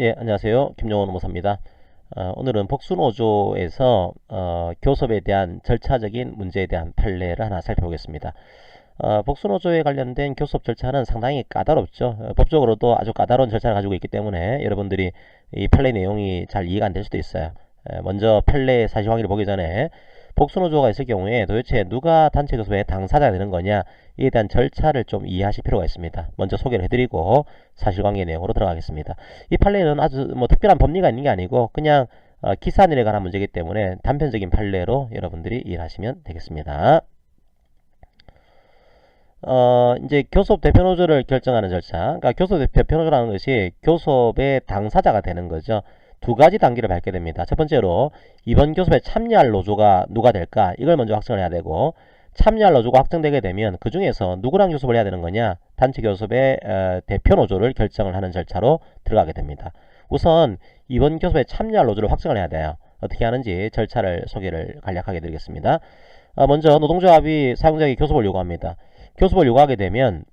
예, 안녕하세요. 김용원 노무사입니다. 오늘은 복수노조에서 교섭에 대한 절차적인 문제에 대한 판례를 하나 살펴보겠습니다. 복수노조에 관련된 교섭 절차는 상당히 까다롭죠. 법적으로도 아주 까다로운 절차를 가지고 있기 때문에 여러분들이 이 판례 내용이 잘 이해가 안 될 수도 있어요. 먼저 판례 사실관계를 보기 전에 복수노조가 있을 경우에 도대체 누가 단체 교섭의 당사자가 되는 거냐, 이에 대한 절차를 좀 이해하실 필요가 있습니다. 먼저 소개를 해드리고 사실관계 내용으로 들어가겠습니다. 이 판례는 아주 특별한 법리가 있는 게 아니고 그냥 기산일에 관한 문제이기 때문에 단편적인 판례로 여러분들이 이해하시면 되겠습니다. 이제 교섭 대표노조를 결정하는 절차. 그러니까 교섭 대표노조라는 것이 교섭의 당사자가 되는 거죠. 두 가지 단계를 밟게 됩니다. 첫 번째로 이번 교섭에 참여할 노조가 누가 될까, 이걸 먼저 확정을 해야 되고, 참여할 노조가 확정되게 되면 그 중에서 누구랑 교섭을 해야 되는 거냐, 단체 교섭의 대표 노조를 결정을 하는 절차로 들어가게 됩니다. 우선 이번 교섭에 참여할 노조를 확정을 해야 돼요. 어떻게 하는지 절차를 소개를 간략하게 드리겠습니다. 먼저 노동조합이 사용자에게 교섭을 요구합니다. 교섭을 요구하게 되면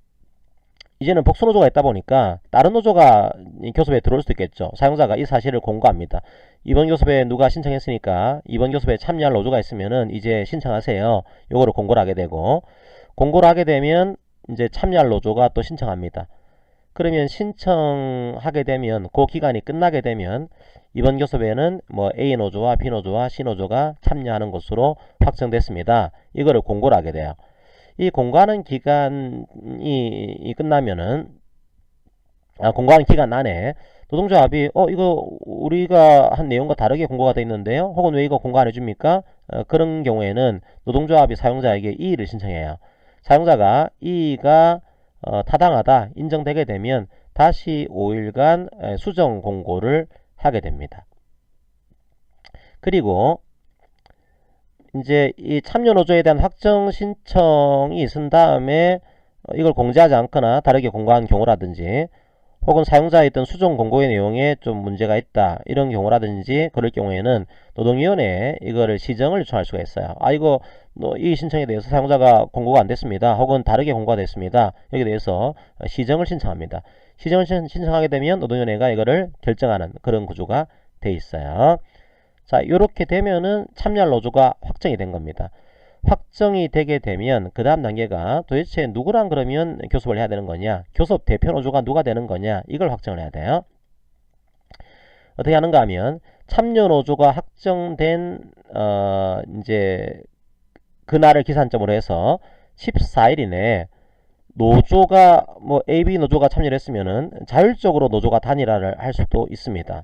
이제는 복수노조가 있다 보니까 다른 노조가 교섭에 들어올 수도 있겠죠. 사용자가 이 사실을 공고합니다. 이번 교섭에 누가 신청했으니까 이번 교섭에 참여할 노조가 있으면은 이제 신청하세요. 요거를 공고를 하게 되고, 공고를 하게 되면 이제 참여할 노조가 또 신청합니다. 그러면 신청하게 되면 그 기간이 끝나게 되면 이번 교섭에는 뭐 A 노조와 B 노조와 C 노조가 참여하는 것으로 확정됐습니다. 이거를 공고를 하게 돼요. 이 공고하는 기간이 끝나면은 공고하는 기간 안에 노동조합이 이거 우리가 한 내용과 다르게 공고가 되어 있는데요, 혹은 왜 이거 공고 안 해줍니까? 그런 경우에는 노동조합이 사용자에게 이의를 신청해요. 사용자가 이의가 타당하다 인정되게 되면 다시 5일간 수정 공고를 하게 됩니다. 그리고 이제 이 참여 노조에 대한 확정 신청이 있은 다음에 이걸 공지하지 않거나 다르게 공고한 경우라든지, 혹은 사용자의 있던 수정 공고의 내용에 좀 문제가 있다 이런 경우라든지, 그럴 경우에는 노동위원회에 이거를 시정을 요청할 수가 있어요. 이거 이 신청에 대해서 사용자가 공고가 안 됐습니다, 혹은 다르게 공고가 됐습니다. 여기에 대해서 시정을 신청합니다. 시정을 신청하게 되면 노동위원회가 이거를 결정하는 그런 구조가 돼 있어요. 자, 이렇게 되면은 참여할 노조가 확정이 된 겁니다. 확정이 되게 되면 그 다음 단계가 도대체 누구랑 그러면 교섭을 해야 되는 거냐, 교섭 대표 노조가 누가 되는 거냐, 이걸 확정을 해야 돼요. 어떻게 하는가 하면 참여 노조가 확정된 이제 그날을 기산점으로 해서 14일 이내에 노조가 뭐 AB 노조가 참여를 했으면은 자율적으로 노조가 단일화를 할 수도 있습니다.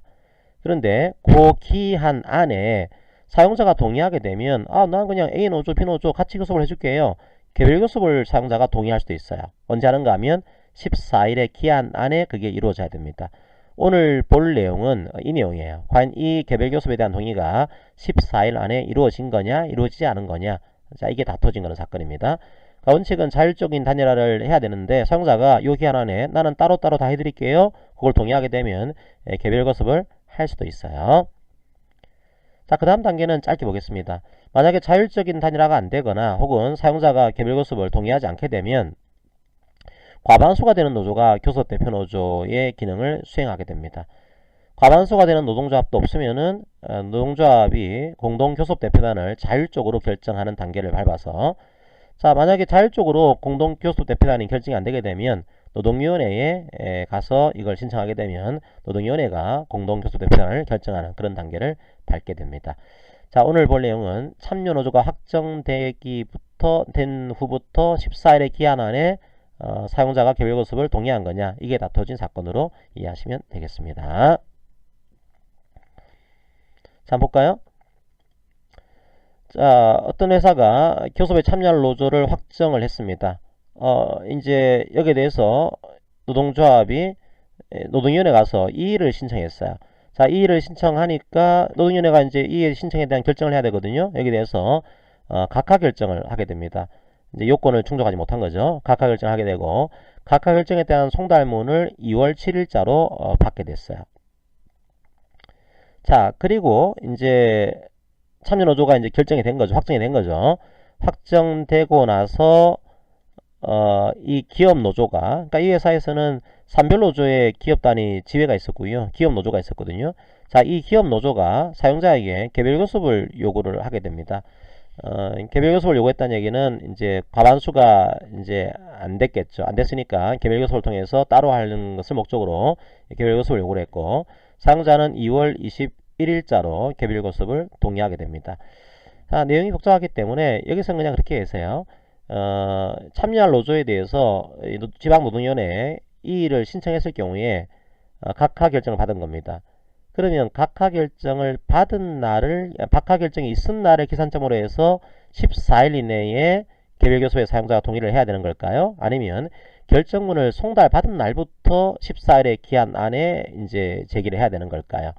그런데 그 기한 안에 사용자가 동의하게 되면 난 그냥 A 노조, B 노조 같이 교섭을 해줄게요. 개별 교섭을 사용자가 동의할 수도 있어요. 언제 하는가 하면 14일의 기한 안에 그게 이루어져야 됩니다. 오늘 볼 내용은 이 내용이에요. 과연 이 개별 교섭에 대한 동의가 14일 안에 이루어진 거냐, 이루어지지 않은 거냐. 자, 이게 다퉈진 그런 사건입니다. 원칙은 자율적인 단일화를 해야 되는데 사용자가 이 기한 안에 나는 따로따로 다 해드릴게요, 그걸 동의하게 되면 개별 교섭을 할 수도 있어요. 자, 그 다음 단계는 짧게 보겠습니다. 만약에 자율적인 단일화가 안 되거나 혹은 사용자가 개별 교섭을 동의하지 않게 되면 과반수가 되는 노조가 교섭 대표 노조의 기능을 수행하게 됩니다. 과반수가 되는 노동조합도 없으면은 노동조합이 공동 교섭 대표단을 자율적으로 결정하는 단계를 밟아서, 자, 만약에 자율적으로 공동 교섭 대표단이 결정이 안 되게 되면 노동위원회에 가서 이걸 신청하게 되면 노동위원회가 공동교섭대표단을 결정하는 그런 단계를 밟게 됩니다. 자, 오늘 볼 내용은 참여 노조가 확정되기부터 된 후부터 14일의 기한 안에 사용자가 개별 교섭을 동의한 거냐, 이게 다퉈진 사건으로 이해하시면 되겠습니다. 자, 한번 볼까요? 자, 어떤 회사가 교섭에 참여할 노조를 확정을 했습니다. 이제 여기에 대해서 노동조합이 노동위원회 가서 이의를 신청했어요. 자, 이의를 신청하니까 노동위원회가 이제 이의 신청에 대한 결정을 해야 되거든요. 여기에 대해서 각하 결정을 하게 됩니다. 이제 요건을 충족하지 못한 거죠. 각하 결정을 하게 되고, 각하 결정에 대한 송달문을 2월 7일자로 받게 됐어요. 자, 그리고 이제 참여노조가 이제 결정이 된 거죠. 확정이 된 거죠. 확정되고 나서 이 기업 노조가, 그러니까 이 회사에서는 산별 노조의 기업 단위 지회가 있었고요. 기업 노조가 있었거든요. 자, 이 기업 노조가 사용자에게 개별 교섭을 요구를 하게 됩니다. 개별 교섭을 요구했다는 얘기는 이제 과반수가 이제 안 됐겠죠. 안 됐으니까 개별 교섭을 통해서 따로 하는 것을 목적으로 개별 교섭을 요구를 했고, 사용자는 2월 21일자로 개별 교섭을 동의하게 됩니다. 자, 내용이 복잡하기 때문에 여기서는 그냥 그렇게 해서요. 참여할 노조에 대해서 지방노동위원회에 이의를 신청했을 경우에 각하 결정을 받은 겁니다. 그러면 각하 결정을 받은 날을, 각하 결정이 있은 날을 기산점으로 해서 14일 이내에 개별교섭의 사용자가 동의를 해야 되는 걸까요? 아니면 결정문을 송달받은 날부터 14일의 기한 안에 이제 제기를 해야 되는 걸까요?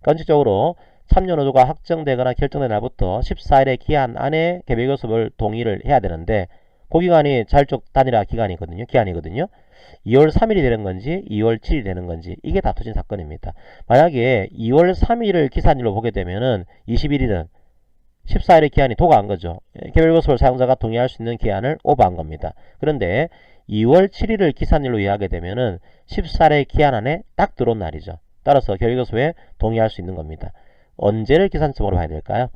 원칙적으로 참여노조가 확정되거나 결정된 날부터 14일의 기한 안에 개별교섭을 동의를 해야 되는데, 그 기간이 자율적 단일화 기간이거든요. 기한이거든요. 2월 3일이 되는 건지 2월 7일이 되는 건지, 이게 다투진 사건입니다. 만약에 2월 3일을 기산일로 보게 되면은 21일은 14일의 기한이 도가한 거죠. 개별교섭을 사용자가 동의할 수 있는 기한을 오버한 겁니다. 그런데 2월 7일을 기산일로 이해하게 되면은 14일의 기한 안에 딱 들어온 날이죠. 따라서 개별교섭에 동의할 수 있는 겁니다. 언제를 기산점으로 봐야 될까요?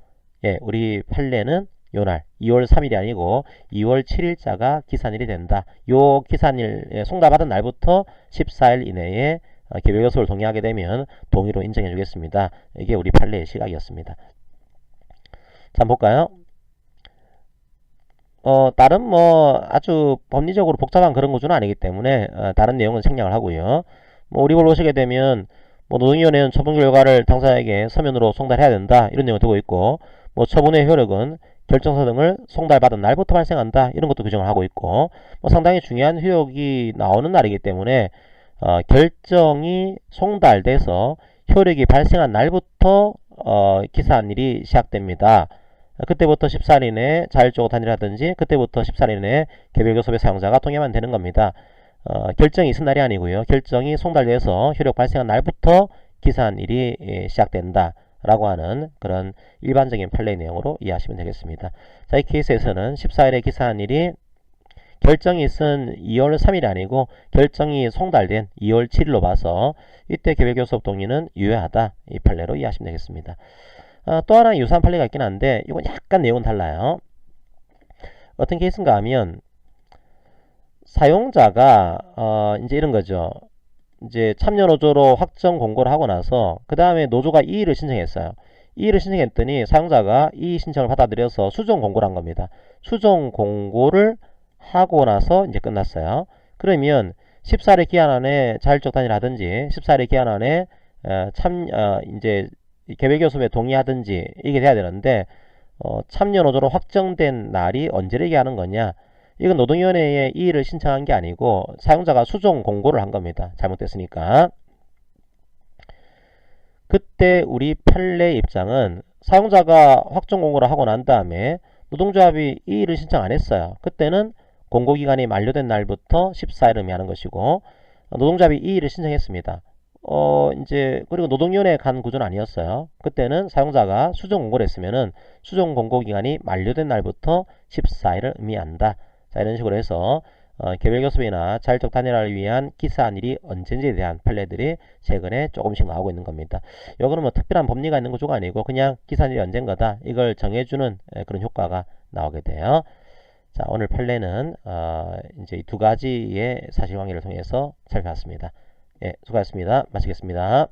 예, 우리 판례는 요날 2월 3일이 아니고 2월 7일자가 기산일이 된다. 요 기산일 송달받은 날부터 14일 이내에 개별교섭을 동의하게 되면 동의로 인정해 주겠습니다. 이게 우리 판례의 시각이었습니다. 자, 한번 볼까요? 다른 뭐 아주 법리적으로 복잡한 그런 구조는 아니기 때문에 다른 내용은 생략을 하고요. 뭐 우리 볼 보시게 되면 뭐 노동위원회는 처분 결과를 당사자에게 서면으로 송달해야 된다, 이런 내용을 두고 있고, 뭐 처분의 효력은 결정서 등을 송달받은 날부터 발생한다, 이런 것도 규정을 하고 있고, 뭐 상당히 중요한 효력이 나오는 날이기 때문에 결정이 송달돼서 효력이 발생한 날부터 기산일이 시작됩니다. 그때부터 14일 이내에 자율적으로 단일하든지 그때부터 14일 이내에 개별교섭의 사용자가 동의하면 되는 겁니다. 결정이 있은 날이 아니고요. 결정이 송달돼서 효력 발생한 날부터 기산일이 시작된다 라고 하는 그런 일반적인 판례 내용으로 이해하시면 되겠습니다. 자, 이 케이스에서는 14일의 기산일이 결정이 있은 2월 3일이 아니고 결정이 송달된 2월 7일로 봐서 이때 개별교섭 동의는 유효하다, 이 판례로 이해하시면 되겠습니다. 또 하나 유사한 판례가 있긴 한데 이건 약간 내용은 달라요. 어떤 케이스인가 하면 사용자가 이제 이런 거죠. 이제 참여노조로 확정 공고를 하고 나서 그 다음에 노조가 이의를 신청했어요. 이의를 신청했더니 사용자가 이의 신청을 받아들여서 수정 공고를 한 겁니다. 수정 공고를 하고 나서 이제 끝났어요. 그러면 14일의 기한 안에 자율적 단일하든지 14일의 기한 안에 이제 개별교섭에 동의하든지 이게 돼야 되는데, 참여노조로 확정된 날이 언제를 얘기하는 거냐, 이건 노동위원회에 이의를 신청한 게 아니고 사용자가 수정 공고를 한 겁니다. 잘못됐으니까. 그때 우리 판례 입장은 사용자가 확정 공고를 하고 난 다음에 노동조합이 이의를 신청 안 했어요. 그때는 공고기간이 만료된 날부터 14일 의미하는 것이고, 노동조합이 이의를 신청했습니다. 이제 그리고 노동위원회에 간 구조는 아니었어요. 그때는 사용자가 수정 공고를 했으면은 수정 공고 기간이 만료된 날부터 14일을 의미한다. 자, 이런 식으로 해서 개별교섭이나 자율적 단일화를 위한 기사안일이 언제인지에 대한 판례들이 최근에 조금씩 나오고 있는 겁니다. 이거는 뭐 특별한 법리가 있는 구조가 아니고 그냥 기사안일이 언제인 거다, 이걸 정해주는 그런 효과가 나오게 돼요. 자, 오늘 판례는 이제 이 두 가지의 사실관계를 통해서 살펴봤습니다. 예, 수고하셨습니다. 마치겠습니다.